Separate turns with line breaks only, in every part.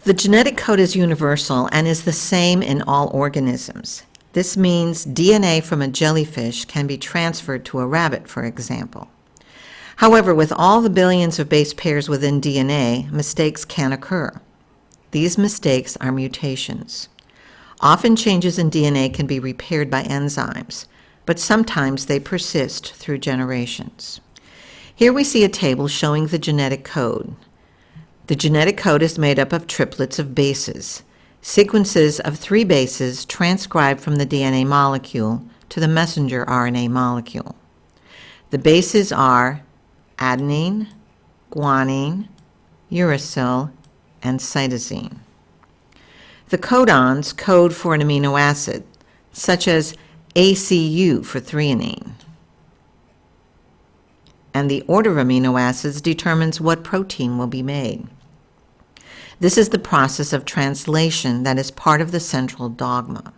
The genetic code is universal and is the same in all organisms. This means DNA from a jellyfish can be transferred to a rabbit, for example. However, with all the billions of base pairs within DNA, mistakes can occur. These mistakes are mutations. Often changes in DNA can be repaired by enzymes, but sometimes they persist through generations. Here we see a table showing the genetic code. The genetic code is made up of triplets of bases, sequences of 3 bases transcribed from the DNA molecule to the messenger RNA molecule. The bases are adenine, guanine, uracil, and cytosine. The codons code for an amino acid, such as ACU for threonine. And the order of amino acids determines what protein will be made. This is the process of translation that is part of the central dogma.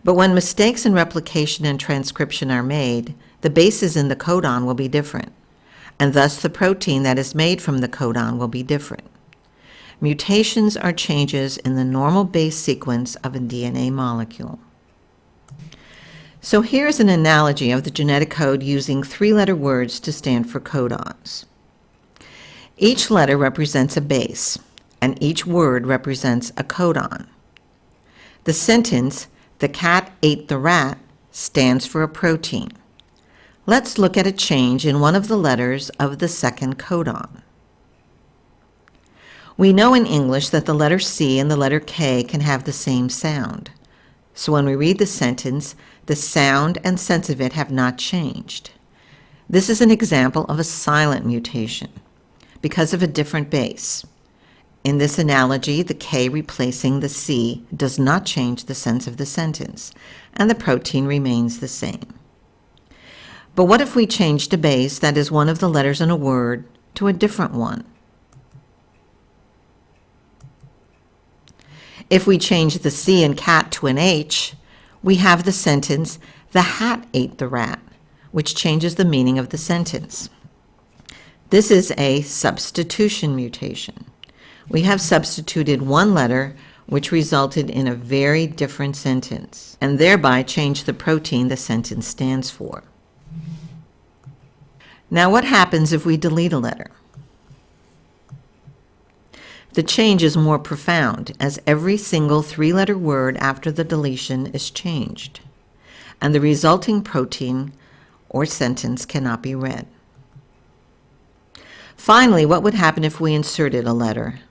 But when mistakes in replication and transcription are made, the bases in the codon will be different, and thus the protein that is made from the codon will be different. Mutations are changes in the normal base sequence of a DNA molecule. So here's an analogy of the genetic code using 3-letter words to stand for codons. Each letter represents a base, and each word represents a codon. The sentence, "The cat ate the rat," stands for a protein. Let's look at a change in one of the letters of the second codon. We know in English that the letter C and the letter K can have the same sound. So when we read the sentence, the sound and sense of it have not changed. This is an example of a silent mutation because of a different base. In this analogy, the K replacing the C does not change the sense of the sentence, and the protein remains the same. But what if we changed a base that is one of the letters in a word to a different one? If we change the C in cat to an H, we have the sentence, "The hat ate the rat," which changes the meaning of the sentence. This is a substitution mutation. We have substituted one letter, which resulted in a very different sentence, and thereby changed the protein the sentence stands for. Now, what happens if we delete a letter? The change is more profound, as every single 3-letter word after the deletion is changed, and the resulting protein or sentence cannot be read. Finally, what would happen if we inserted a letter?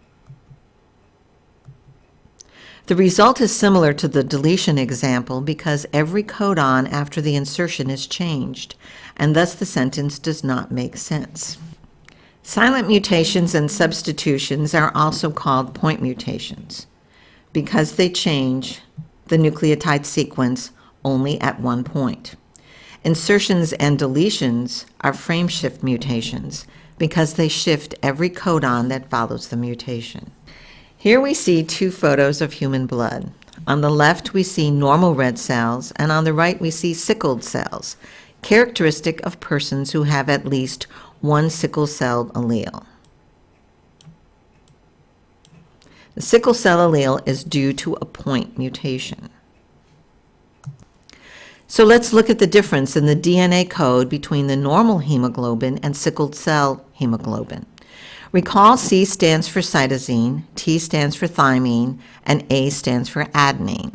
The result is similar to the deletion example because every codon after the insertion is changed, and thus the sentence does not make sense. Silent mutations and substitutions are also called point mutations because they change the nucleotide sequence only at one point. Insertions and deletions are frame shift mutations because they shift every codon that follows the mutation. Here we see 2 photos of human blood. On the left we see normal red cells, and on the right we see sickled cells, characteristic of persons who have at least one sickle cell allele. The sickle cell allele is due to a point mutation. So let's look at the difference in the DNA code between the normal hemoglobin and sickled cell hemoglobin. Recall C stands for cytosine, T stands for thymine, and A stands for adenine.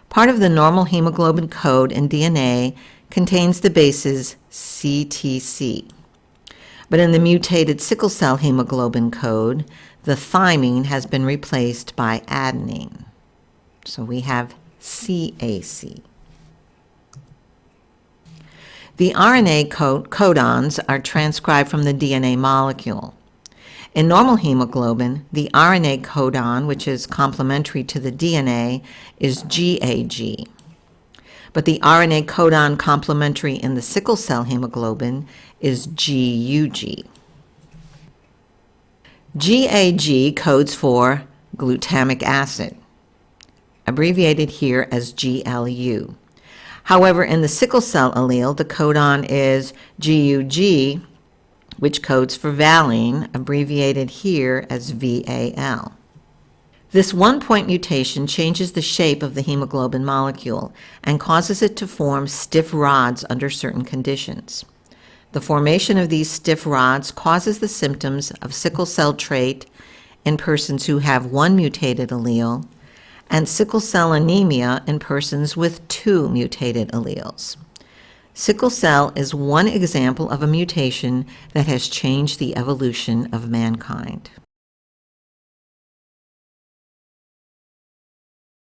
Part of the normal hemoglobin code in DNA contains the bases CTC. But in the mutated sickle cell hemoglobin code, the thymine has been replaced by adenine. So we have CAC. The RNA codons are transcribed from the DNA molecule. In normal hemoglobin, the RNA codon, which is complementary to the DNA, is GAG. But the RNA codon complementary in the sickle cell hemoglobin is GUG. GAG codes for glutamic acid, abbreviated here as GLU. However, in the sickle cell allele, the codon is GUG, which codes for valine, abbreviated here as VAL. This one-point mutation changes the shape of the hemoglobin molecule and causes it to form stiff rods under certain conditions. The formation of these stiff rods causes the symptoms of sickle cell trait in persons who have one mutated allele and sickle cell anemia in persons with two mutated alleles. Sickle cell is one example of a mutation that has changed the evolution of mankind.